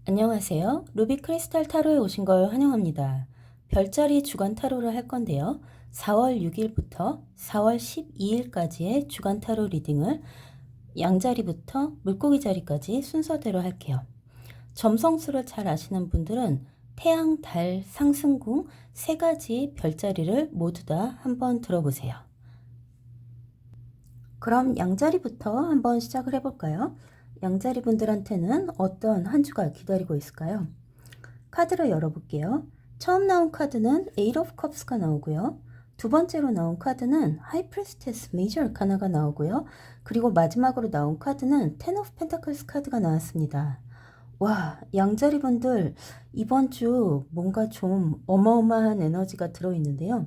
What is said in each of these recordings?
안녕하세요. 루비 크리스탈 타로에 오신 걸 환영합니다. 별자리 주간 타로를 할 건데요. 4월 6일부터 4월 12일까지의 주간 타로 리딩을 양자리부터 물고기 자리까지 순서대로 할게요. 점성술을 잘 아시는 분들은 태양, 달, 상승궁 세 가지 별자리를 모두 다 한번 들어보세요. 그럼 양자리부터 한번 시작을 해볼까요? 양자리 분들한테는 어떤 한 주가 기다리고 있을까요? 카드를 열어볼게요. 처음 나온 카드는 Eight of Cups가 나오고요. 두 번째로 나온 카드는 High Priestess Major Arcana가 나오고요. 그리고 마지막으로 나온 카드는 Ten of Pentacles 카드가 나왔습니다. 와, 양자리 분들 이번 주 뭔가 좀 어마어마한 에너지가 들어있는데요.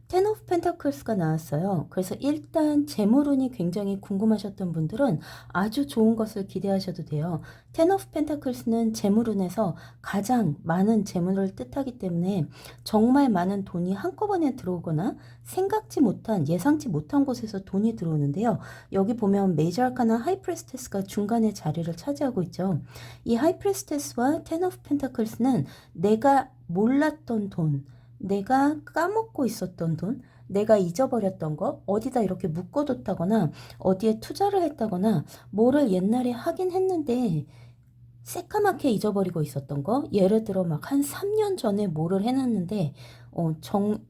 텐 오브 펜타클스가 나왔어요. 그래서 일단 재물운이 굉장히 궁금하셨던 분들은 아주 좋은 것을 기대하셔도 돼요. 텐 오브 펜타클스는 재물운에서 가장 많은 재물을 뜻하기 때문에 정말 많은 돈이 한꺼번에 들어오거나 생각지 못한 예상치 못한 곳에서 돈이 들어오는데요. 여기 보면 메이저 아카나 하이프레스테스가 중간에 자리를 차지하고 있죠. 이 하이프레스테스와 텐 오브 펜타클스는 내가 몰랐던 돈, 내가 까먹고 있었던 돈, 내가 잊어버렸던 거, 어디다 이렇게 묶어뒀다거나, 어디에 투자를 했다거나, 뭐를 옛날에 하긴 했는데, 새까맣게 잊어버리고 있었던 거, 예를 들어 막 한 3년 전에 뭐를 해놨는데,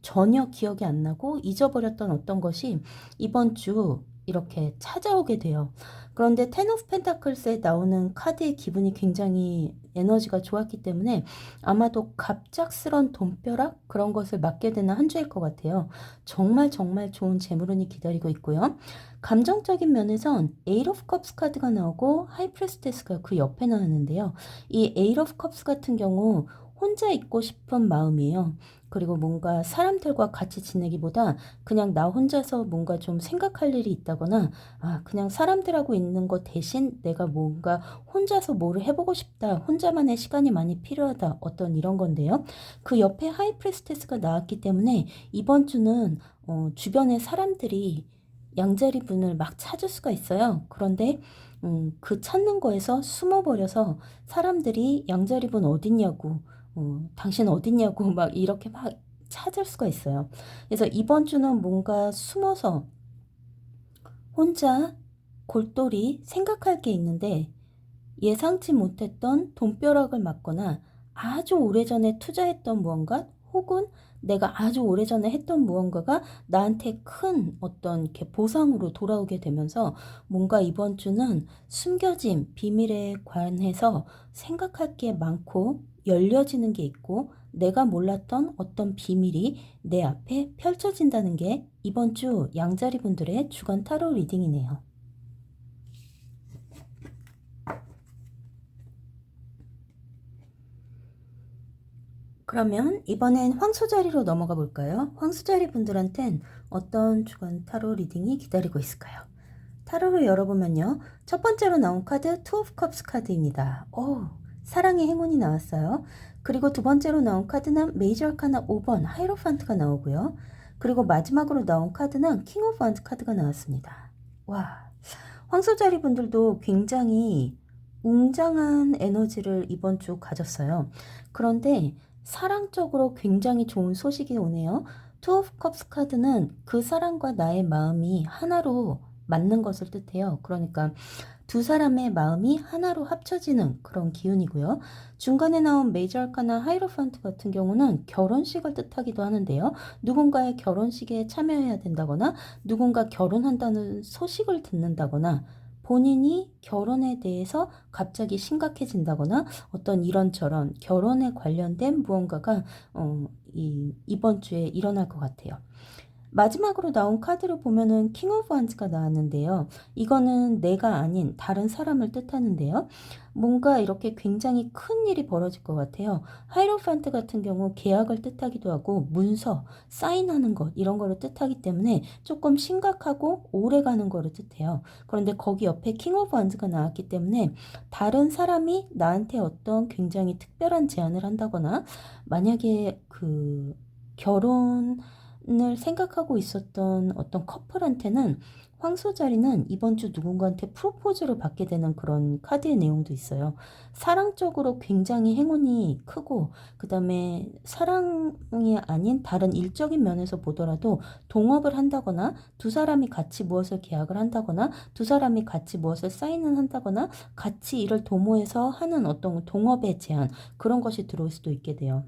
전혀 기억이 안 나고 잊어버렸던 어떤 것이 이번 주 이렇게 찾아오게 돼요. 그런데 텐 오브 펜타클스에 나오는 카드의 기분이 굉장히 에너지가 좋았기 때문에 아마도 갑작스런 돈벼락 그런 것을 맞게 되는 한 주일 것 같아요. 정말 정말 좋은 재물운이 기다리고 있고요. 감정적인 면에선 에잇 오브 컵스 카드가 나오고 하이프레스테스가 그 옆에 나왔는데요. 이 에잇 오브 컵스 같은 경우 혼자 있고 싶은 마음이에요. 그리고 뭔가 사람들과 같이 지내기보다 그냥 나 혼자서 뭔가 좀 생각할 일이 있다거나 그냥 사람들하고 있는 것 대신 내가 뭔가 혼자서 뭐를 해보고 싶다. 혼자만의 시간이 많이 필요하다. 어떤 이런 건데요. 그 옆에 하이프레스테스가 나왔기 때문에 이번 주는 주변의 사람들이 양자리 분을 막 찾을 수가 있어요. 그런데 그 찾는 거에서 숨어버려서 사람들이 양자리 분 어딨냐고 당신 어딨냐고 막 이렇게 막 찾을 수가 있어요. 그래서 이번 주는 뭔가 숨어서 혼자 골똘히 생각할 게 있는데 예상치 못했던 돈벼락을 맞거나 아주 오래전에 투자했던 무언가 혹은 내가 아주 오래전에 했던 무언가가 나한테 큰 어떤 이렇게 보상으로 돌아오게 되면서 뭔가 이번 주는 숨겨진 비밀에 관해서 생각할 게 많고 열려지는 게 있고 내가 몰랐던 어떤 비밀이 내 앞에 펼쳐진다는 게 이번 주 양자리 분들의 주간 타로 리딩이네요. 그러면 이번엔 황소 자리로 넘어가 볼까요? 황소 자리 분들한텐 어떤 주간 타로 리딩이 기다리고 있을까요? 타로를 열어보면요. 첫 번째로 나온 카드 투 오브 컵스 카드입니다. 오, 사랑의 행운이 나왔어요. 그리고 두 번째로 나온 카드는 메이저 아카나 5번 하이로판트가 나오고요. 그리고 마지막으로 나온 카드는 킹 오브 완드 카드가 나왔습니다. 와, 황소 자리 분들도 굉장히 웅장한 에너지를 이번 주 가졌어요. 그런데 사랑적으로 굉장히 좋은 소식이 오네요. 투 오브 컵스 카드는 그 사람과 나의 마음이 하나로 맞는 것을 뜻해요. 그러니까 두 사람의 마음이 하나로 합쳐지는 그런 기운이고요. 중간에 나온 메이저 아카나 하이로판트 같은 경우는 결혼식을 뜻하기도 하는데요. 누군가의 결혼식에 참여해야 된다거나 누군가 결혼한다는 소식을 듣는다거나 본인이 결혼에 대해서 갑자기 심각해진다거나 어떤 이런저런 결혼에 관련된 무언가가 이번 주에 일어날 것 같아요. 마지막으로 나온 카드를 보면은 킹 오브 완즈가 나왔는데요. 이거는 내가 아닌 다른 사람을 뜻하는데요. 뭔가 이렇게 굉장히 큰 일이 벌어질 것 같아요. 하이로판트 같은 경우 계약을 뜻하기도 하고 문서, 사인하는 것 이런 거를 뜻하기 때문에 조금 심각하고 오래 가는 거를 뜻해요. 그런데 거기 옆에 킹 오브 완즈가 나왔기 때문에 다른 사람이 나한테 어떤 굉장히 특별한 제안을 한다거나 만약에 그 결혼 을 생각하고 있었던 어떤 커플한테는 황소자리는 이번 주 누군가한테 프로포즈를 받게 되는 그런 카드의 내용도 있어요. 사랑적으로 굉장히 행운이 크고, 그 다음에 사랑이 아닌 다른 일적인 면에서 보더라도 동업을 한다거나, 두 사람이 같이 무엇을 계약을 한다거나, 두 사람이 같이 무엇을 사인을 한다거나, 같이 일을 도모해서 하는 어떤 동업의 제안, 그런 것이 들어올 수도 있게 돼요.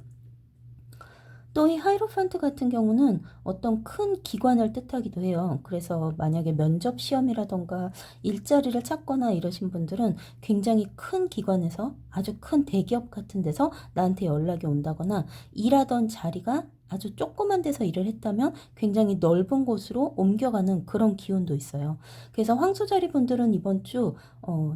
또 이 하이로판트 같은 경우는 어떤 큰 기관을 뜻하기도 해요. 그래서 만약에 면접 시험이라던가 일자리를 찾거나 이러신 분들은 굉장히 큰 기관에서 아주 큰 대기업 같은 데서 나한테 연락이 온다거나, 일하던 자리가 아주 조그만 데서 일을 했다면 굉장히 넓은 곳으로 옮겨가는 그런 기운도 있어요. 그래서 황소자리 분들은 이번 주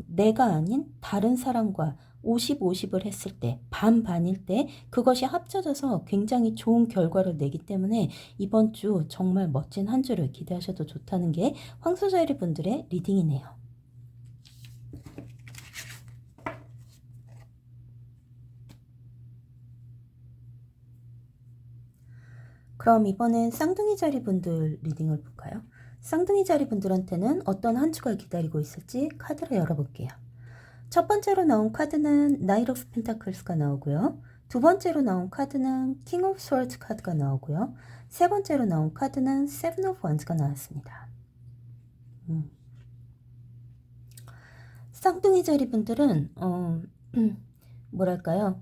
내가 아닌 다른 사람과 50, 50을 했을 때, 반반일 때 그것이 합쳐져서 굉장히 좋은 결과를 내기 때문에 이번 주 정말 멋진 한 주를 기대하셔도 좋다는 게 황소자리 분들의 리딩이네요. 그럼 이번엔 쌍둥이 자리 분들 리딩을 볼까요? 쌍둥이 자리 분들한테는 어떤 한 주가 기다리고 있을지 카드를 열어볼게요. 첫 번째로 나온 카드는 나이트 오브 펜타클스가 나오고요. 두 번째로 나온 카드는 킹 오브 스워드 카드가 나오고요. 세 번째로 나온 카드는 세븐 오브 원즈가 나왔습니다. 쌍둥이 자리 분들은 뭐랄까요?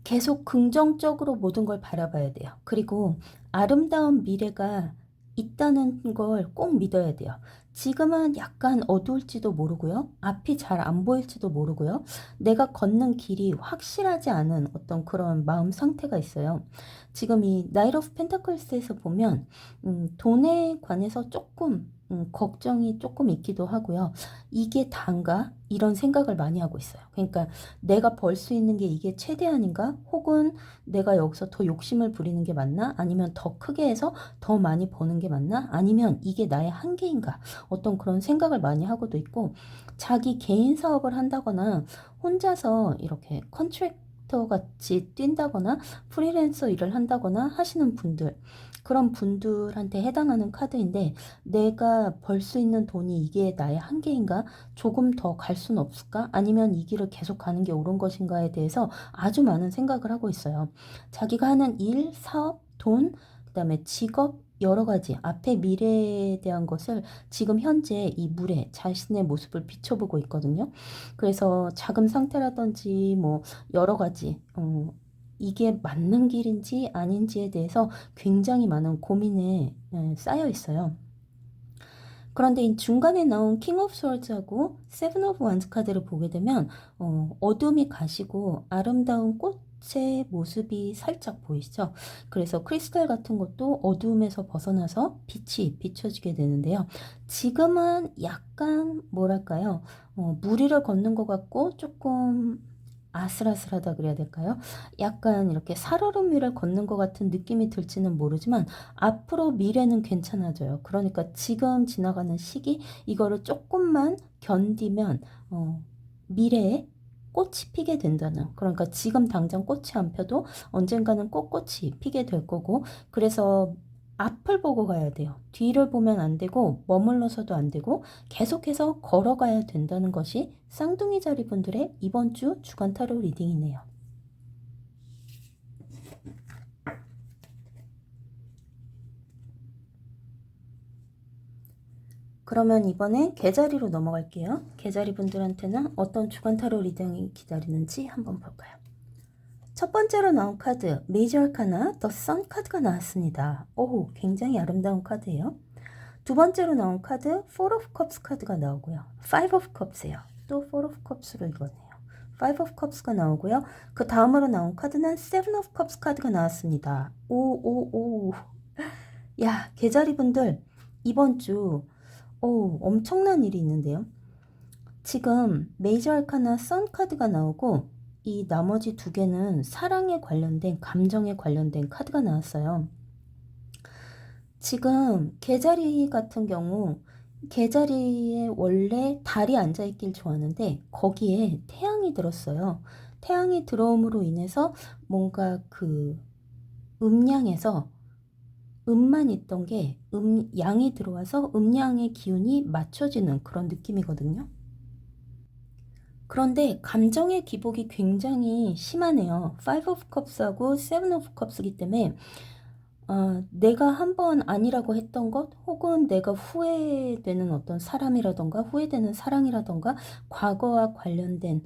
계속 긍정적으로 모든 걸 바라봐야 돼요. 그리고 아름다운 미래가 있다는 걸 꼭 믿어야 돼요. 지금은 약간 어두울지도 모르고요. 앞이 잘 안 보일지도 모르고요. 내가 걷는 길이 확실하지 않은 어떤 그런 마음 상태가 있어요. 지금 이 나이트 오브 펜타클스에서 보면 돈에 관해서 조금 걱정이 조금 있기도 하고요. 이게 단가? 이런 생각을 많이 하고 있어요. 그러니까 내가 벌 수 있는 게 이게 최대한인가? 혹은 내가 여기서 더 욕심을 부리는 게 맞나? 아니면 더 크게 해서 더 많이 버는 게 맞나? 아니면 이게 나의 한계인가? 어떤 그런 생각을 많이 하고도 있고, 자기 개인 사업을 한다거나 혼자서 이렇게 컨트랙터 같이 뛴다거나 프리랜서 일을 한다거나 하시는 분들, 그런 분들한테 해당하는 카드인데, 내가 벌 수 있는 돈이 이게 나의 한계인가? 조금 더 갈 수는 없을까? 아니면 이 길을 계속 가는 게 옳은 것인가에 대해서 아주 많은 생각을 하고 있어요. 자기가 하는 일, 사업, 돈, 그 다음에 직업, 여러 가지 앞의 미래에 대한 것을 지금 현재 이 물에 자신의 모습을 비춰보고 있거든요. 그래서 자금 상태라든지 뭐 여러 가지 이게 맞는 길인지 아닌지에 대해서 굉장히 많은 고민에 쌓여 있어요. 그런데 이 중간에 나온 킹 오브 스월드하고 세븐 오브 원즈 카드를 보게 되면 어둠이 가시고 아름다운 꽃의 모습이 살짝 보이시죠? 그래서 크리스탈 같은 것도 어두움에서 벗어나서 빛이 비춰지게 되는데요. 지금은 약간 뭐랄까요? 무리를 걷는 것 같고 조금 아슬아슬하다 그래야 될까요? 약간 이렇게 살얼음 위를 걷는 것 같은 느낌이 들지는 모르지만 앞으로 미래는 괜찮아져요. 그러니까 지금 지나가는 시기 이거를 조금만 견디면 미래에 꽃이 피게 된다는, 그러니까 지금 당장 꽃이 안 펴도 언젠가는 꽃이 피게 될 거고, 그래서 앞을 보고 가야 돼요. 뒤를 보면 안 되고 머물러서도 안 되고 계속해서 걸어가야 된다는 것이 쌍둥이 자리 분들의 이번 주 주간 타로 리딩이네요. 그러면 이번에 개자리로 넘어갈게요. 개자리 분들한테는 어떤 주간 타로 리딩이 기다리는지 한번 볼까요? 첫 번째로 나온 카드 메이저 아카나 더 선 카드가 나왔습니다. 오, 굉장히 아름다운 카드예요. 두 번째로 나온 카드 4 of Cups 카드가 나오고요. 5 of Cups예요. 또 4 of Cups로 읽었네요. 5 of Cups가 나오고요. 그 다음으로 나온 카드는 7 of Cups 카드가 나왔습니다. 오. 야, 개자리 분들 이번 주 엄청난 일이 있는데요. 지금 메이저 아카나 선 카드가 나오고 이 나머지 두 개는 사랑에 관련된, 감정에 관련된 카드가 나왔어요. 지금 개자리 같은 경우 개자리에 원래 달이 앉아있길 좋아하는데 거기에 태양이 들었어요. 태양이 들어옴으로 인해서 뭔가 그 음양에서 음만 있던 게 양이 들어와서 음양의 기운이 맞춰지는 그런 느낌이거든요. 그런데 감정의 기복이 굉장히 심하네요. Five of Cups하고 Seven of Cups이기 때문에 내가 한번 아니라고 했던 것 혹은 내가 후회되는 어떤 사람이라던가 후회되는 사랑이라던가 과거와 관련된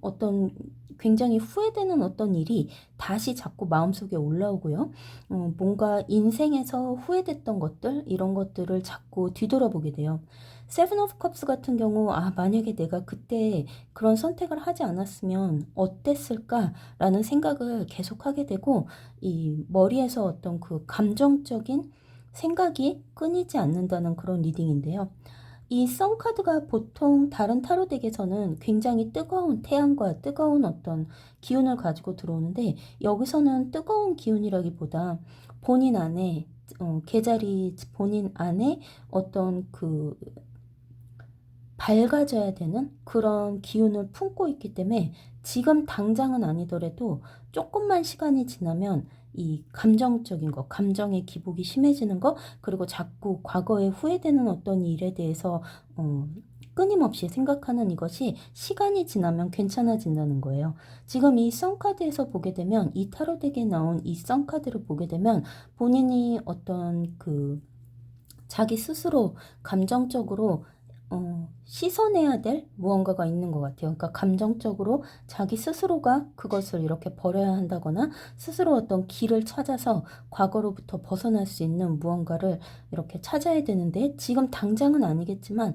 어떤 굉장히 후회되는 어떤 일이 다시 자꾸 마음속에 올라오고요. 뭔가 인생에서 후회됐던 것들 이런 것들을 자꾸 뒤돌아보게 돼요. 세븐 오브 컵스 같은 경우 만약에 내가 그때 그런 선택을 하지 않았으면 어땠을까라는 생각을 계속하게 되고 이 머리에서 어떤 그 감정적인 생각이 끊이지 않는다는 그런 리딩인데요. 이 썬카드가 보통 다른 타로 덱에서는 굉장히 뜨거운 태양과 뜨거운 어떤 기운을 가지고 들어오는데 여기서는 뜨거운 기운이라기보다 본인 안에 계자리 본인 안에 어떤 그 밝아져야 되는 그런 기운을 품고 있기 때문에 지금 당장은 아니더라도 조금만 시간이 지나면 이 감정적인 거, 감정의 기복이 심해지는 거, 그리고 자꾸 과거에 후회되는 어떤 일에 대해서 끊임없이 생각하는 이것이 시간이 지나면 괜찮아진다는 거예요. 지금 이 썬카드에서 보게 되면 이 타로덱에 나온 이 썬카드를 보게 되면 본인이 어떤 그 자기 스스로 감정적으로 씻어내야 될 무언가가 있는 것 같아요. 그러니까 감정적으로 자기 스스로가 그것을 이렇게 버려야 한다거나 스스로 어떤 길을 찾아서 과거로부터 벗어날 수 있는 무언가를 이렇게 찾아야 되는데 지금 당장은 아니겠지만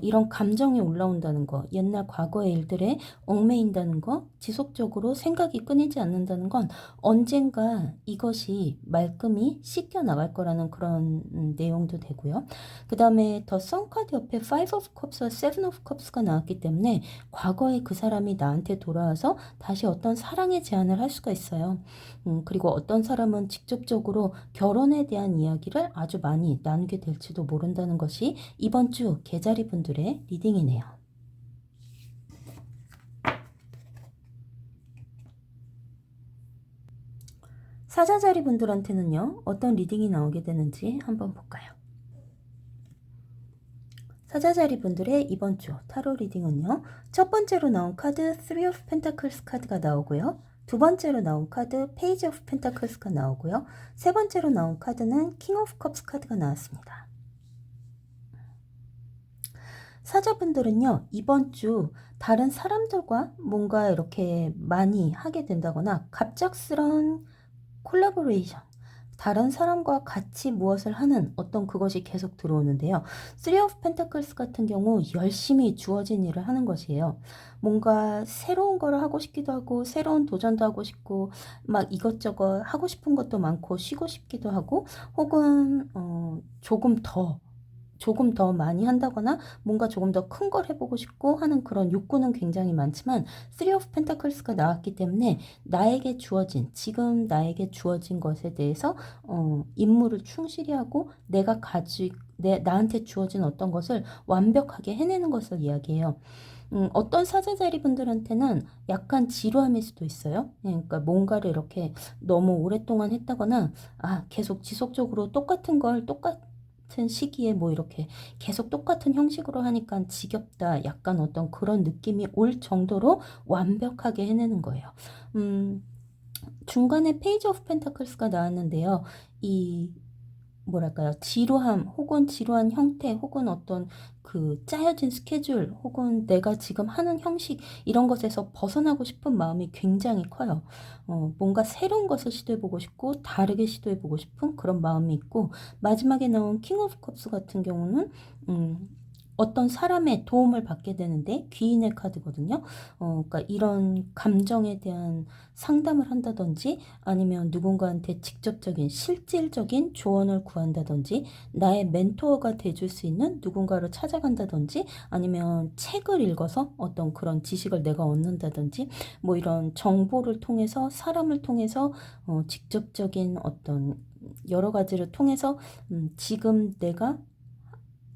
이런 감정이 올라온다는 거, 옛날 과거의 일들에 얽매인다는 거, 지속적으로 생각이 끊이지 않는다는 건 언젠가 이것이 말끔히 씻겨 나갈 거라는 그런 내용도 되고요. 그 다음에 더 선카드 옆에 Five of Cups와 Seven of Cups가 나왔기 때문에 과거에 그 사람이 나한테 돌아와서 다시 어떤 사랑의 제안을 할 수가 있어요. 그리고 어떤 사람은 직접적으로 결혼에 대한 이야기를 아주 많이 나누게 될지도 모른다는 것이 이번 주 계자리 분들의 리딩이네요. 사자자리 분들한테는요, 어떤 리딩이 나오게 되는지 한번 볼까요? 사자자리 분들의 이번 주 타로 리딩은요. 첫 번째로 나온 카드 Three of Pentacles 카드가 나오고요. 두 번째로 나온 카드 Page of Pentacles가 나오고요. 세 번째로 나온 카드는 King of Cups 카드가 나왔습니다. 사자분들은요. 이번 주 다른 사람들과 뭔가 이렇게 많이 하게 된다거나 갑작스런 콜라보레이션 다른 사람과 같이 무엇을 하는 어떤 그것이 계속 들어오는데요. Three of Pentacles 같은 경우 열심히 주어진 일을 하는 것이에요. 뭔가 새로운 거를 하고 싶기도 하고 새로운 도전도 하고 싶고 막 이것저것 하고 싶은 것도 많고 쉬고 싶기도 하고 혹은 조금 더 많이 한다거나 뭔가 조금 더 큰 걸 해보고 싶고 하는 그런 욕구는 굉장히 많지만 Three of Pentakles가 나왔기 때문에 지금 나에게 주어진 것에 대해서 임무를 충실히 하고 나한테 주어진 어떤 것을 완벽하게 해내는 것을 이야기해요. 어떤 사자자리 분들한테는 약간 지루함일 수도 있어요. 그러니까 뭔가를 이렇게 너무 오랫동안 했다거나 계속 지속적으로 똑같은 시기에 뭐 이렇게 계속 똑같은 형식으로 하니까 지겹다. 약간 어떤 그런 느낌이 올 정도로 완벽하게 해내는 거예요. 중간에 페이지 오브 펜타클스가 나왔는데요. 이 뭐랄까요, 지루함 혹은 지루한 형태 혹은 어떤 그 짜여진 스케줄 혹은 내가 지금 하는 형식 이런 것에서 벗어나고 싶은 마음이 굉장히 커요. 뭔가 새로운 것을 시도해보고 싶고 다르게 시도해보고 싶은 그런 마음이 있고 마지막에 나온 킹 오브 컵스 같은 경우는 어떤 사람의 도움을 받게 되는데 귀인의 카드거든요. 그러니까 이런 감정에 대한 상담을 한다든지 아니면 누군가한테 직접적인 실질적인 조언을 구한다든지 나의 멘토가 돼줄 수 있는 누군가를 찾아간다든지 아니면 책을 읽어서 어떤 그런 지식을 내가 얻는다든지 뭐 이런 정보를 통해서 사람을 통해서 직접적인 어떤 여러 가지를 통해서 지금 내가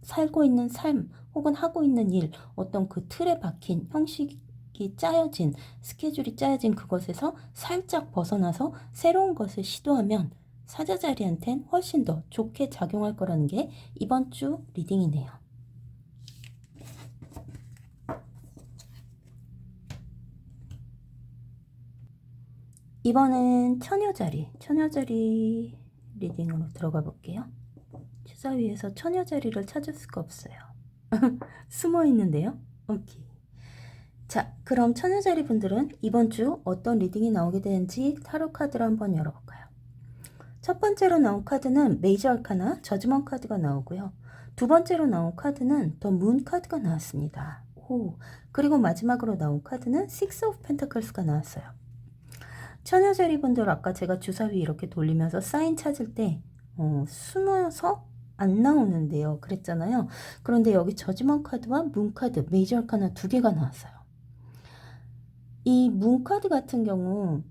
살고 있는 삶 혹은 하고 있는 일 어떤 그 틀에 박힌 형식이 짜여진 스케줄이 짜여진 그것에서 살짝 벗어나서 새로운 것을 시도하면 사자자리한텐 훨씬 더 좋게 작용할 거라는 게 이번 주 리딩이네요. 이번엔 처녀자리 리딩으로 들어가 볼게요. 주사위에서 처녀자리를 찾을 수가 없어요. 숨어 있는데요. 오케이. 자, 그럼 처녀자리 분들은 이번 주 어떤 리딩이 나오게 되는지 타로 카드를 한번 열어볼까요? 첫 번째로 나온 카드는 메이저 아카나 저지먼트 카드가 나오고요. 두 번째로 나온 카드는 더 문 카드가 나왔습니다. 오, 그리고 마지막으로 나온 카드는 식스 오브 펜타클스가 나왔어요. 처녀자리 분들 아까 제가 주사위 이렇게 돌리면서 사인 찾을 때 숨어서 안 나오는데요. 그랬잖아요. 그런데 여기 저지먼트 카드와 문 카드, 메이저 아카나 두 개가 나왔어요. 이 문 카드 같은 경우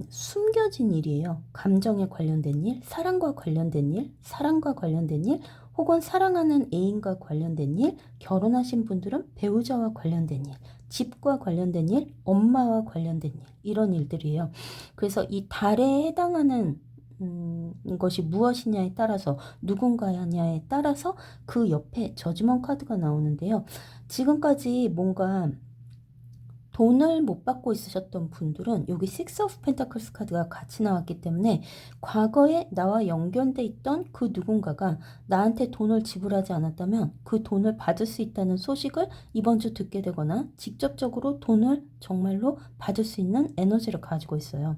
숨겨진 일이에요. 감정에 관련된 일, 사랑과 관련된 일, 혹은 사랑하는 애인과 관련된 일, 결혼하신 분들은 배우자와 관련된 일, 집과 관련된 일, 엄마와 관련된 일, 이런 일들이에요. 그래서 이 달에 해당하는 것이 무엇이냐에 따라서, 누군가냐에 따라서 그 옆에 저지먼트 카드가 나오는데요. 지금까지 뭔가 돈을 못 받고 있으셨던 분들은 여기 식스 오브 펜타클스 카드가 같이 나왔기 때문에 과거에 나와 연결돼 있던 그 누군가가 나한테 돈을 지불하지 않았다면 그 돈을 받을 수 있다는 소식을 이번 주 듣게 되거나 직접적으로 돈을 정말로 받을 수 있는 에너지를 가지고 있어요.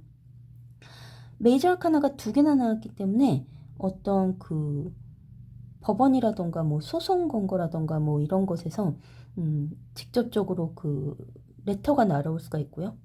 메이저 아카나가 두 개나 나왔기 때문에 어떤 그 법원이라던가 뭐 소송 건 거라던가 뭐 이런 것에서 직접적으로 그 레터가 날아올 수가 있고요.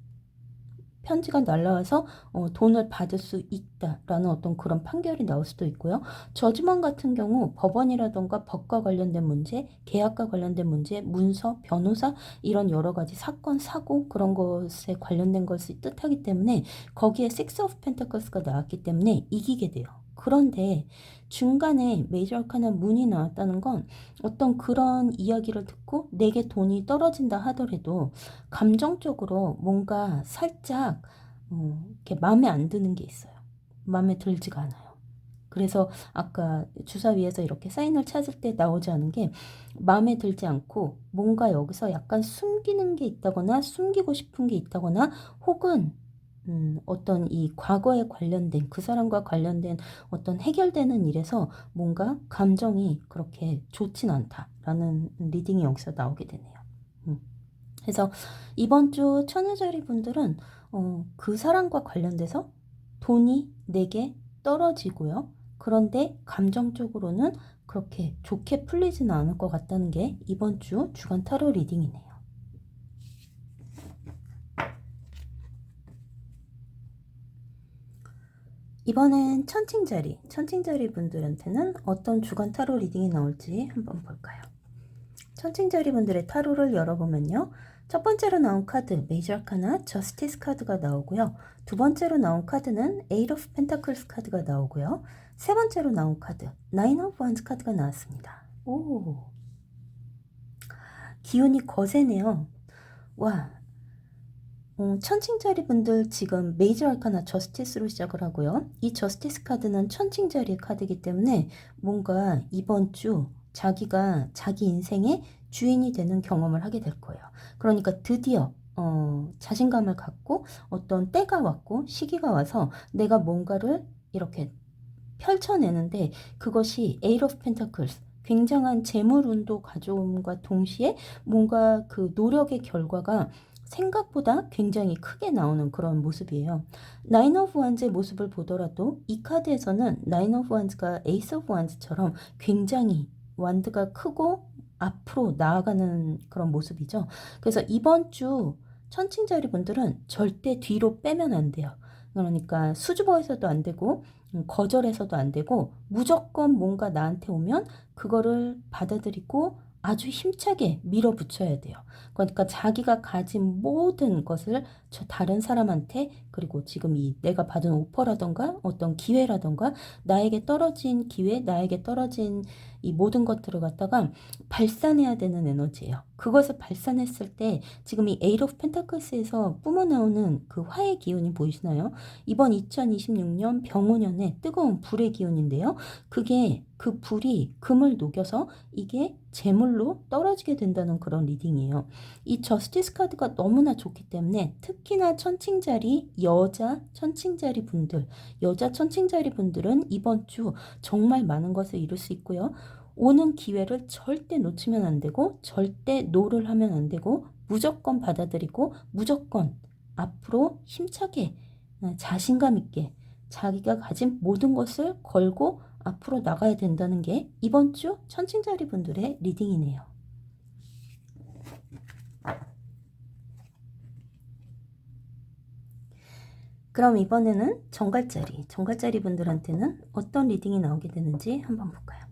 편지가 날라와서 돈을 받을 수 있다라는 어떤 그런 판결이 나올 수도 있고요. 저지먼트 같은 경우 법원이라던가 법과 관련된 문제, 계약과 관련된 문제, 문서, 변호사 이런 여러 가지 사건, 사고 그런 것에 관련된 것을 뜻하기 때문에 거기에 식스 오브 펜타클스가 나왔기 때문에 이기게 돼요. 그런데 중간에 메이저 아카나 문이 나왔다는 건 어떤 그런 이야기를 듣고 내게 돈이 떨어진다 하더라도 감정적으로 뭔가 살짝 이렇게 마음에 안 드는 게 있어요. 마음에 들지가 않아요. 그래서 아까 주사위에서 이렇게 사인을 찾을 때 나오지 않은 게 마음에 들지 않고 뭔가 여기서 약간 숨기는 게 있다거나 숨기고 싶은 게 있다거나 혹은 어떤 이 과거에 관련된 그 사람과 관련된 어떤 해결되는 일에서 뭔가 감정이 그렇게 좋진 않다라는 리딩이 여기서 나오게 되네요. 그래서 이번 주 처녀자리 분들은 그 사람과 관련돼서 돈이 내게 떨어지고요. 그런데 감정적으로는 그렇게 좋게 풀리지는 않을 것 같다는 게 이번 주 주간 타로 리딩이네요. 이번엔 천칭자리 분들한테는 어떤 주간 타로 리딩이 나올지 한번 볼까요? 천칭자리 분들의 타로를 열어보면요. 첫 번째로 나온 카드 메이저 아카나 저스티스 카드가 나오고요. 두 번째로 나온 카드는 에이트 오브 펜타클스 카드가 나오고요. 세 번째로 나온 카드 나인 오브 원스 카드가 나왔습니다. 오, 기운이 거세네요. 와, 천칭자리 분들 지금 메이저 아카나 저스티스로 시작을 하고요. 이 저스티스 카드는 천칭자리의 카드이기 때문에 뭔가 이번 주 자기가 자기 인생의 주인이 되는 경험을 하게 될 거예요. 그러니까 드디어 자신감을 갖고 어떤 때가 왔고 시기가 와서 내가 뭔가를 이렇게 펼쳐내는데 그것이 에이트 오브 펜타클스 굉장한 재물운도 가져옴과 동시에 뭔가 그 노력의 결과가 생각보다 굉장히 크게 나오는 그런 모습이에요. 나인 오브 완즈의 모습을 보더라도 이 카드에서는 나인 오브 완즈가 에이스 오브 완즈처럼 굉장히 완드가 크고 앞으로 나아가는 그런 모습이죠. 그래서 이번 주 천칭자리 분들은 절대 뒤로 빼면 안 돼요. 그러니까 수줍어해서도 안 되고 거절해서도 안 되고 무조건 뭔가 나한테 오면 그거를 받아들이고 아주 힘차게 밀어붙여야 돼요. 그러니까 자기가 가진 모든 것을 저 다른 사람한테 그리고 지금 이 내가 받은 오퍼라던가 어떤 기회라던가 나에게 떨어진 기회, 나에게 떨어진 이 모든 것들을 갖다가 발산해야 되는 에너지예요. 그것을 발산했을 때 지금 이 에이트 오브 펜타클스에서 뿜어나오는 그 화의 기운이 보이시나요? 이번 2026년 병오년의 뜨거운 불의 기운인데요. 그게 그 불이 금을 녹여서 이게 재물로 떨어지게 된다는 그런 리딩이에요. 이 저스티스 카드가 너무나 좋기 때문에 특히나 천칭자리 여자 천칭자리 분들은 이번 주 정말 많은 것을 이룰 수 있고요. 오는 기회를 절대 놓치면 안 되고 절대 노를 하면 안 되고 무조건 받아들이고 무조건 앞으로 힘차게 자신감 있게 자기가 가진 모든 것을 걸고 앞으로 나가야 된다는 게 이번 주 천칭자리 분들의 리딩이네요. 그럼 이번에는 정갈자리 분들한테는 어떤 리딩이 나오게 되는지 한번 볼까요?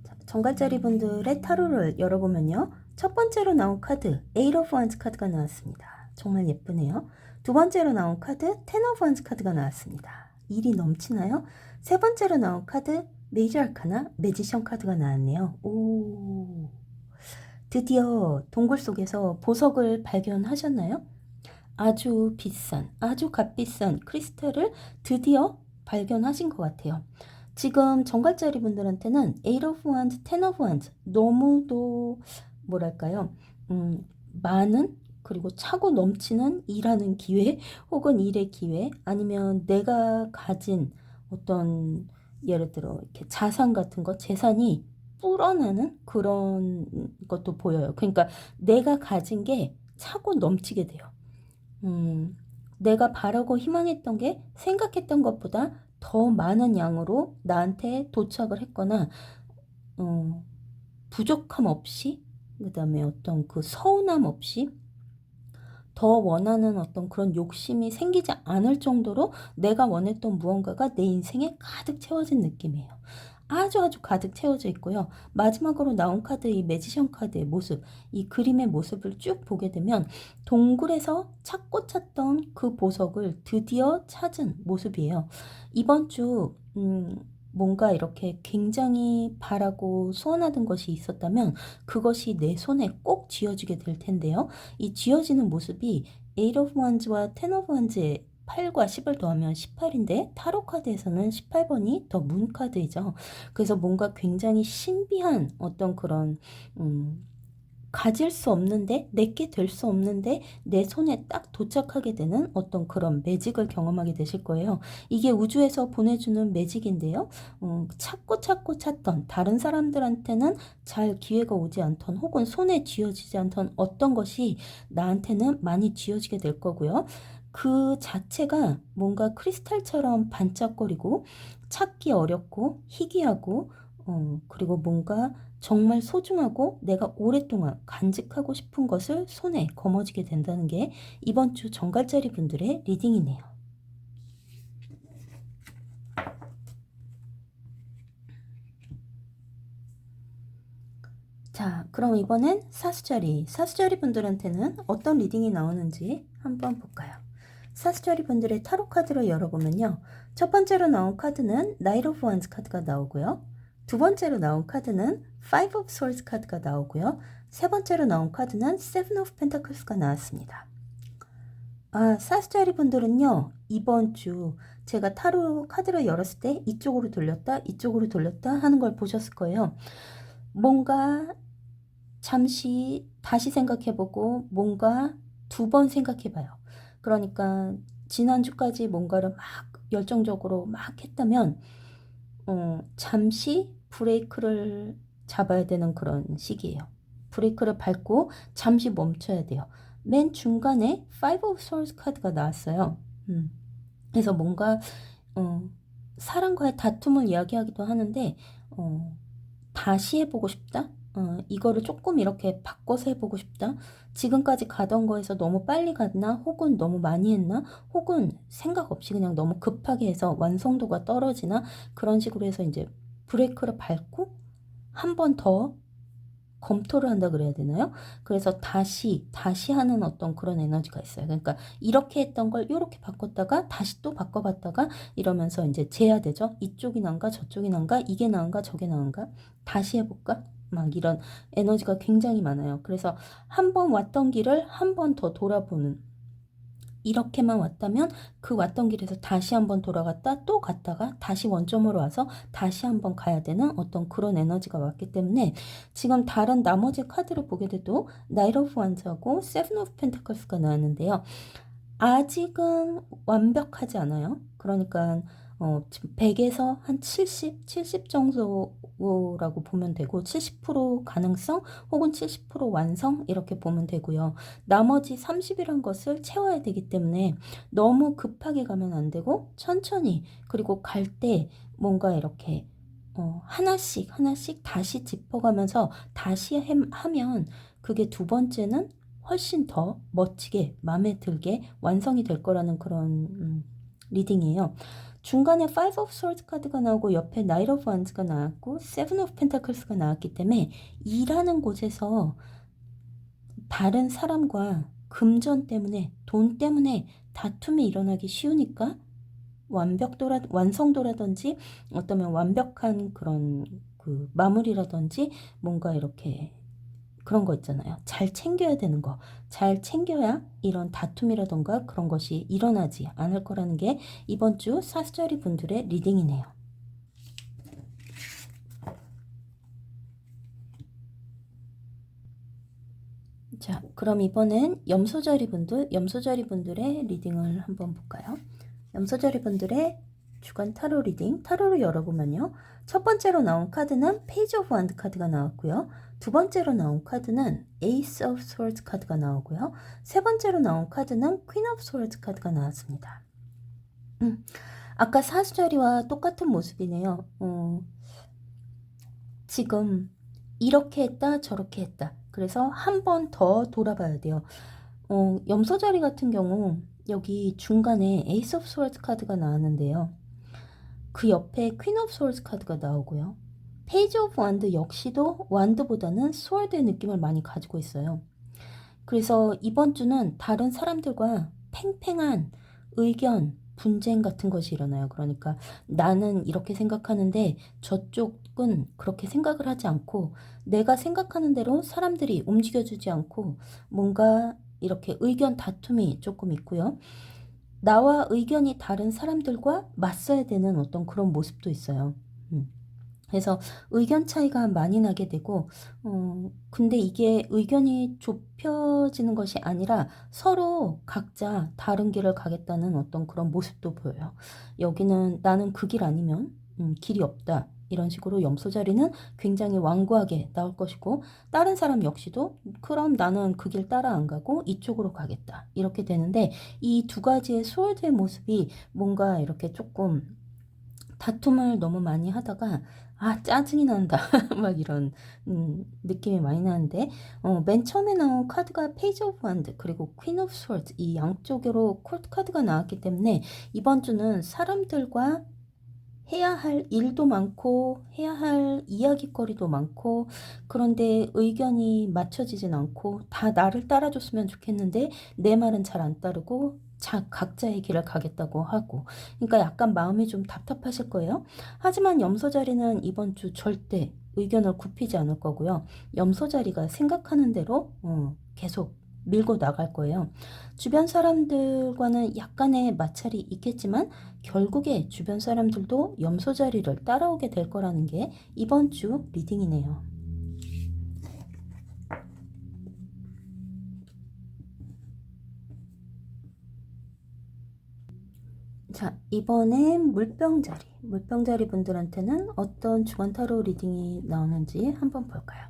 자, 정갈자리 분들의 타로를 열어보면요. 첫 번째로 나온 카드 에이트 오브 원스 카드가 나왔습니다. 정말 예쁘네요. 두 번째로 나온 카드 텐 오브 원스 카드가 나왔습니다. 일이 넘치나요? 세 번째로 나온 카드 메이저 아카나 매지션 카드가 나왔네요. 오, 드디어 동굴 속에서 보석을 발견하셨나요? 아주 비싼, 아주 값비싼 크리스탈을 드디어 발견하신 것 같아요. 지금 정갈자리 분들한테는 에이트 오브 원스, 텐 오브 원스 너무도 뭐랄까요? 많은 그리고 차고 넘치는 일하는 기회 혹은 일의 기회 아니면 내가 가진 어떤 예를 들어 이렇게 자산 같은 거 재산이 불어나는 그런 것도 보여요. 그러니까 내가 가진 게 차고 넘치게 돼요. 내가 바라고 희망했던 게 생각했던 것보다 더 많은 양으로 나한테 도착을 했거나 부족함 없이 그 다음에 어떤 그 서운함 없이 더 원하는 어떤 그런 욕심이 생기지 않을 정도로 내가 원했던 무언가가 내 인생에 가득 채워진 느낌이에요. 아주 가득 채워져 있고요. 마지막으로 나온 카드 이 매지션 카드의 모습, 이 그림의 모습을 쭉 보게 되면 동굴에서 찾던 그 보석을 드디어 찾은 모습이에요. 이번 주 뭔가 이렇게 굉장히 바라고 소원하던 것이 있었다면 그것이 내 손에 꼭 쥐어지게 될 텐데요. 이 쥐어지는 모습이 에이트 오브 원즈와 텐 오브 원즈의 8과 10을 더하면 18인데 타로 카드에서는 18번이 더 문 카드이죠. 그래서 뭔가 굉장히 신비한 어떤 그런 가질 수 없는데 내게 될 수 없는데 내 손에 딱 도착하게 되는 어떤 그런 매직을 경험하게 되실 거예요. 이게 우주에서 보내주는 매직인데요. 찾던 다른 사람들한테는 잘 기회가 오지 않던 혹은 손에 쥐어지지 않던 어떤 것이 나한테는 많이 쥐어지게 될 거고요. 그 자체가 뭔가 크리스탈처럼 반짝거리고 찾기 어렵고 희귀하고 그리고 뭔가 정말 소중하고 내가 오랫동안 간직하고 싶은 것을 손에 거머쥐게 된다는 게 이번 주 정갈자리 분들의 리딩이네요. 자, 그럼 이번엔 사수자리 분들한테는 어떤 리딩이 나오는지 한번 볼까요? 사수자리 분들의 타로 카드를 열어보면요. 첫 번째로 나온 카드는 나이트 오브 원스 카드가 나오고요. 두 번째로 나온 카드는 파이브 오브 스월드 카드가 나오고요. 세 번째로 나온 카드는 세븐 오브 펜타클스가 나왔습니다. 사수자리 분들은요. 이번 주 제가 타로 카드를 열었을 때 이쪽으로 돌렸다 하는 걸 보셨을 거예요. 뭔가 잠시 다시 생각해보고 뭔가 두 번 생각해봐요. 그러니까 지난주까지 뭔가를 막 열정적으로 막 했다면 잠시 브레이크를 잡아야 되는 그런 시기예요. 브레이크를 밟고 잠시 멈춰야 돼요. 맨 중간에 Five of Swords 카드가 나왔어요. 그래서 뭔가 사람과의 다툼을 이야기하기도 하는데 다시 해보고 싶다? 이거를 조금 이렇게 바꿔서 해보고 싶다. 지금까지 가던 거에서 너무 빨리 갔나? 혹은 너무 많이 했나? 혹은 생각 없이 그냥 너무 급하게 해서 완성도가 떨어지나? 그런 식으로 해서 이제 브레이크를 밟고 한 번 더 검토를 한다 그래야 되나요? 그래서 다시 하는 어떤 그런 에너지가 있어요. 그러니까 이렇게 했던 걸 이렇게 바꿨다가 다시 또 바꿔봤다가 이러면서 이제 재야 되죠. 이쪽이 나은가 저쪽이 나은가 이게 나은가 저게 나은가 다시 해볼까? 막 이런 에너지가 굉장히 많아요. 그래서 한 번 왔던 길을 한 번 더 돌아보는, 이렇게만 왔다면 그 왔던 길에서 다시 한번 돌아갔다 또 갔다가 다시 원점으로 와서 다시 한번 가야 되는 어떤 그런 에너지가 왔기 때문에 지금 다른 나머지 카드를 보게 돼도 나이트 오브 완즈하고 세븐 오브 펜타클스가 나왔는데요. 아직은 완벽하지 않아요. 그러니까 지금 100에서 한 70 정도라고 보면 되고 70% 가능성 혹은 70% 완성 이렇게 보면 되고요. 나머지 30이란 것을 채워야 되기 때문에 너무 급하게 가면 안 되고 천천히, 그리고 갈 때 뭔가 이렇게 하나씩 다시 짚어가면서 다시 하면 그게 두 번째는 훨씬 더 멋지게 마음에 들게 완성이 될 거라는 그런 리딩이에요. 중간에 Five of Swords 카드가 나오고 옆에 Knight of Wands가 나왔고 Seven of Pentacles가 나왔기 때문에 일하는 곳에서 다른 사람과 금전 때문에 돈 때문에 다툼이 일어나기 쉬우니까 완성도라든지 어떠면 완벽한 그런 그 마무리라든지 뭔가 이렇게 그런 거 있잖아요. 잘 챙겨야 되는 거. 잘 챙겨야 이런 다툼이라던가 그런 것이 일어나지 않을 거라는 게 이번 주 사주자리 분들의 리딩이네요. 자, 그럼 이번엔 염소자리 분들의 리딩을 한번 볼까요? 염소자리 분들의 주간 타로 리딩, 타로를 열어보면요. 첫 번째로 나온 카드는 페이지 오브 완드 카드가 나왔고요. 두 번째로 나온 카드는 에이스 오브 스워드 카드가 나오고요. 세 번째로 나온 카드는 퀸 오브 스워드 카드가 나왔습니다. 아까 사수자리와 똑같은 모습이네요. 지금 이렇게 했다 저렇게 했다. 그래서 한 번 더 돌아봐야 돼요. 염소자리 같은 경우 여기 중간에 에이스 오브 스워드 카드가 나왔는데요. 그 옆에 퀸 오브 스워드 카드가 나오고요. 페이지 오브 완드 역시도 완드보다는 스워드의 느낌을 많이 가지고 있어요. 그래서 이번 주는 다른 사람들과 팽팽한 의견, 분쟁 같은 것이 일어나요. 그러니까 나는 이렇게 생각하는데 저쪽은 그렇게 생각을 하지 않고 내가 생각하는 대로 사람들이 움직여주지 않고 뭔가 이렇게 의견 다툼이 조금 있고요. 나와 의견이 다른 사람들과 맞서야 되는 어떤 그런 모습도 있어요. 그래서 의견 차이가 많이 나게 되고 근데 이게 의견이 좁혀지는 것이 아니라 서로 각자 다른 길을 가겠다는 어떤 그런 모습도 보여요. 여기는 나는 그 길 아니면 길이 없다. 이런 식으로 염소자리는 굉장히 완고하게 나올 것이고 다른 사람 역시도 그럼 나는 그 길 따라 안 가고 이쪽으로 가겠다. 이렇게 되는데 이 두 가지의 스월드의 모습이 뭔가 이렇게 조금 다툼을 너무 많이 하다가 짜증이 난다 막 이런 느낌이 많이 나는데 맨 처음에 나온 카드가 페이지 오브 완드 그리고 퀸 오브 스워드 이 양쪽으로 콜드 카드가 나왔기 때문에 이번 주는 사람들과 해야 할 일도 많고 해야 할 이야기거리도 많고 그런데 의견이 맞춰지진 않고 다 나를 따라줬으면 좋겠는데 내 말은 잘 안 따르고 각자의 길을 가겠다고 하고 그러니까 약간 마음이 좀 답답하실 거예요. 하지만 염소자리는 이번 주 절대 의견을 굽히지 않을 거고요. 염소자리가 생각하는 대로 계속 밀고 나갈 거예요. 주변 사람들과는 약간의 마찰이 있겠지만 결국에 주변 사람들도 염소자리를 따라오게 될 거라는 게 이번 주 리딩이네요. 자, 이번엔 물병자리 분들한테는 어떤 주간 타로 리딩이 나오는지 한번 볼까요?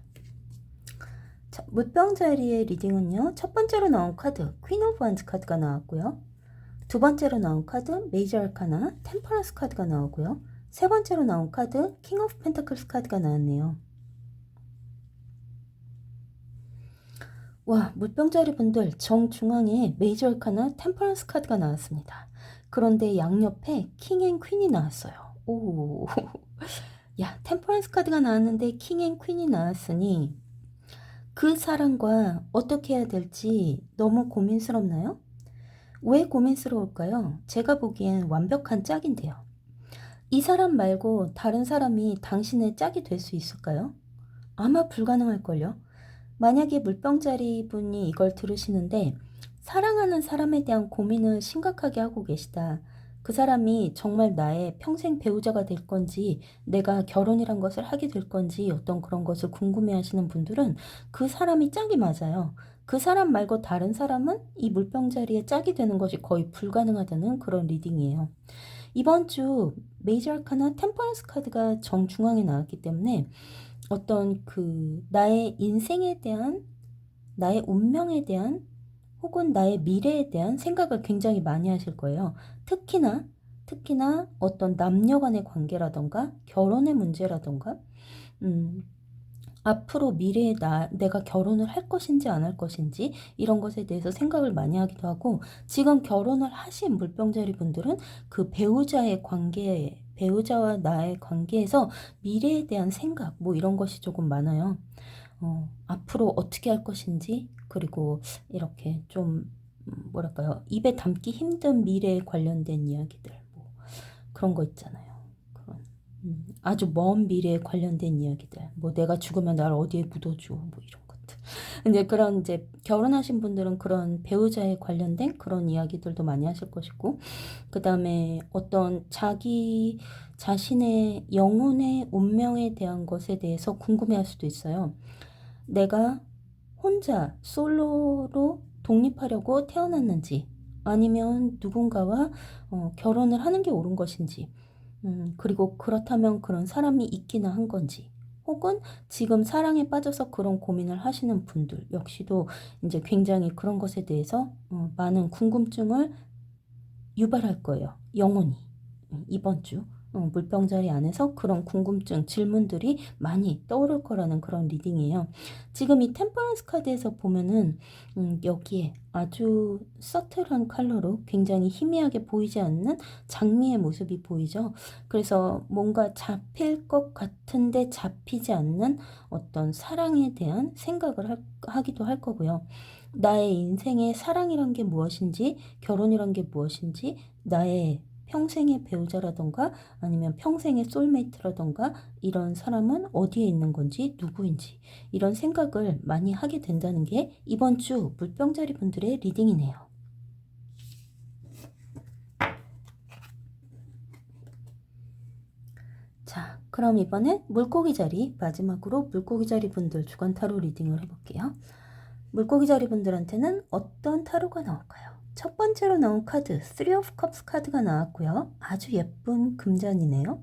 자, 물병자리의 리딩은요. 첫 번째로 나온 카드 퀸 오브 완즈 카드가 나왔고요. 두 번째로 나온 카드 메이저 아르카나 템퍼런스 카드가 나오고요. 세 번째로 나온 카드 킹 오브 펜타클스 카드가 나왔네요. 와, 물병자리 분들 정중앙에 메이저 아르카나 템퍼런스 카드가 나왔습니다. 그런데 양옆에 킹 앤 퀸이 나왔어요. 오, 야, 템퍼런스 카드가 나왔는데 킹 앤 퀸이 나왔으니 그 사람과 어떻게 해야 될지 너무 고민스럽나요? 왜 고민스러울까요? 제가 보기엔 완벽한 짝인데요. 이 사람 말고 다른 사람이 당신의 짝이 될 수 있을까요? 아마 불가능할걸요? 만약에 물병자리 분이 이걸 들으시는데 사랑하는 사람에 대한 고민을 심각하게 하고 계시다. 그 사람이 정말 나의 평생 배우자가 될 건지 내가 결혼이란 것을 하게 될 건지 어떤 그런 것을 궁금해 하시는 분들은 그 사람이 짝이 맞아요. 그 사람 말고 다른 사람은 이 물병자리에 짝이 되는 것이 거의 불가능하다는 그런 리딩이에요. 이번 주 메이저 아카나 템퍼런스 카드가 정중앙에 나왔기 때문에 어떤 나의 인생에 대한, 나의 운명에 대한, 혹은 나의 미래에 대한 생각을 굉장히 많이 하실 거예요. 특히나 어떤 남녀 간의 관계라던가 결혼의 문제라던가 앞으로 미래에 내가 결혼을 할 것인지 안 할 것인지 이런 것에 대해서 생각을 많이 하기도 하고, 지금 결혼을 하신 물병자리 분들은 그 배우자와 나의 관계에서 미래에 대한 생각 뭐 이런 것이 조금 많아요. 앞으로 어떻게 할 것인지, 그리고 이렇게 좀 뭐랄까요, 입에 담기 힘든 미래에 관련된 이야기들 뭐 그런 거 있잖아요. 그런 아주 먼 미래에 관련된 이야기들, 뭐 내가 죽으면 날 어디에 묻어줘 뭐 이런 것들. 근데 그런 이제 결혼하신 분들은 그런 배우자에 관련된 그런 이야기들도 많이 하실 것이고, 그 다음에 어떤 자기 자신의 영혼의 운명에 대한 것에 대해서 궁금해할 수도 있어요. 내가 혼자 솔로로 독립하려고 태어났는지, 아니면 누군가와 결혼을 하는 게 옳은 것인지, 그리고 그렇다면 그런 사람이 있기나 한 건지, 혹은 지금 사랑에 빠져서 그런 고민을 하시는 분들 역시도 이제 굉장히 그런 것에 대해서 많은 궁금증을 유발할 거예요. 영혼이. 이번 주 물병자리 안에서 그런 궁금증, 질문들이 많이 떠오를 거라는 그런 리딩이에요. 지금 이 템퍼런스 카드에서 보면은 여기에 아주 서틀한 컬러로 굉장히 희미하게 보이지 않는 장미의 모습이 보이죠. 그래서 뭔가 잡힐 것 같은데 잡히지 않는 어떤 사랑에 대한 생각을 하기도 할 거고요. 나의 인생의 사랑이란 게 무엇인지, 결혼이란 게 무엇인지, 나의 평생의 배우자라던가 아니면 평생의 소울메이트라던가 이런 사람은 어디에 있는 건지, 누구인지, 이런 생각을 많이 하게 된다는 게 이번 주 물병자리 분들의 리딩이네요. 자, 그럼 이번엔 물고기 자리, 마지막으로 물고기 자리 분들 주간 타로 리딩을 해볼게요. 물고기 자리 분들한테는 어떤 타로가 나올까요? 첫 번째로 나온 카드, Three of Cups 카드가 나왔고요. 아주 예쁜 금잔이네요.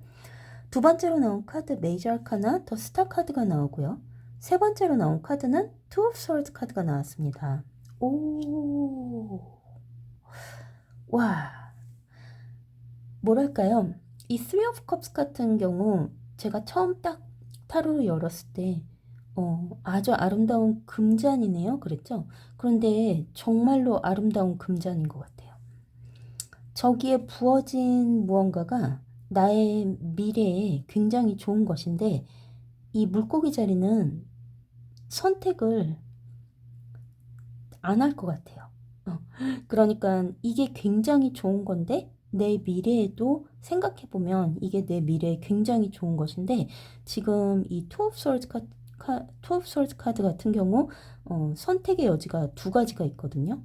두 번째로 나온 카드, 메이저 아카나 더 스타 카드가 나오고요. 세 번째로 나온 카드는 Two of Swords 카드가 나왔습니다. 오, 와, 뭐랄까요? 이 Three of Cups 같은 경우 제가 처음 딱 타로를 열었을 때 아주 아름다운 금잔이네요. 그랬죠? 그런데 정말로 아름다운 금잔인 것 같아요. 저기에 부어진 무언가가 나의 미래에 굉장히 좋은 것인데, 이 물고기 자리는 선택을 안 할 것 같아요. 그러니까 이게 굉장히 좋은 건데, 내 미래에도 생각해보면 이게 내 미래에 굉장히 좋은 것인데, 지금 이 투 오브 스월드 카드 같은 경우 선택의 여지가 두 가지가 있거든요.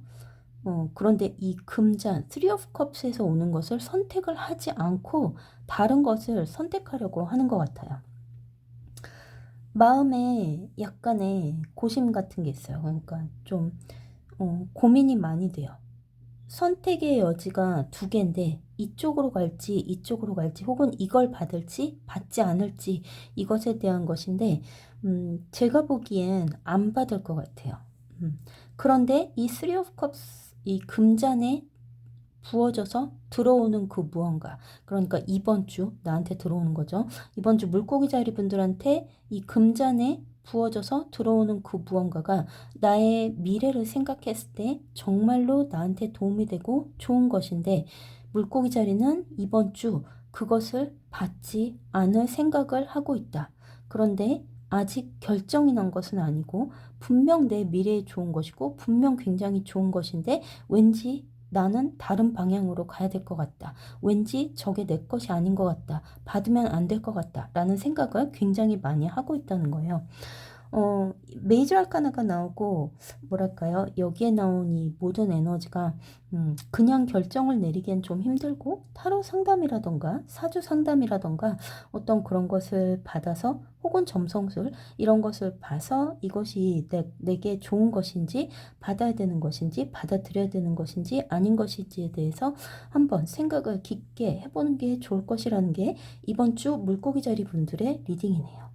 그런데 이 금잔, Three of Cups에서 오는 것을 선택을 하지 않고 다른 것을 선택하려고 하는 것 같아요. 마음에 약간의 고심 같은 게 있어요. 그러니까 좀 고민이 많이 돼요. 선택의 여지가 두 개인데 이쪽으로 갈지 혹은 이걸 받을지 받지 않을지, 이것에 대한 것인데 제가 보기엔 안 받을 것 같아요. 그런데 이 Three of Cups, 이 금잔에 부어져서 들어오는 그 무언가, 그러니까 이번 주 나한테 들어오는 거죠. 이번 주 물고기 자리 분들한테 이 금잔에 부어져서 들어오는 그 무언가가 나의 미래를 생각했을 때 정말로 나한테 도움이 되고 좋은 것인데, 물고기 자리는 이번 주 그것을 받지 않을 생각을 하고 있다. 그런데 아직 결정이 난 것은 아니고 분명 내 미래에 좋은 것이고 분명 굉장히 좋은 것인데 왠지 나는 다른 방향으로 가야 될 것 같다. 왠지 저게 내 것이 아닌 것 같다. 받으면 안 될 것 같다. 라는 생각을 굉장히 많이 하고 있다는 거예요. 메이저 아르카나가 나오고 뭐랄까요? 여기에 나온 이 모든 에너지가 그냥 결정을 내리기엔 좀 힘들고 타로 상담이라던가 사주 상담이라던가 어떤 그런 것을 받아서 혹은 점성술 이런 것을 봐서 이것이 내게 좋은 것인지 받아야 되는 것인지 받아들여야 되는 것인지 아닌 것인지에 대해서 한번 생각을 깊게 해보는 게 좋을 것이라는 게 이번 주 물고기 자리 분들의 리딩이네요.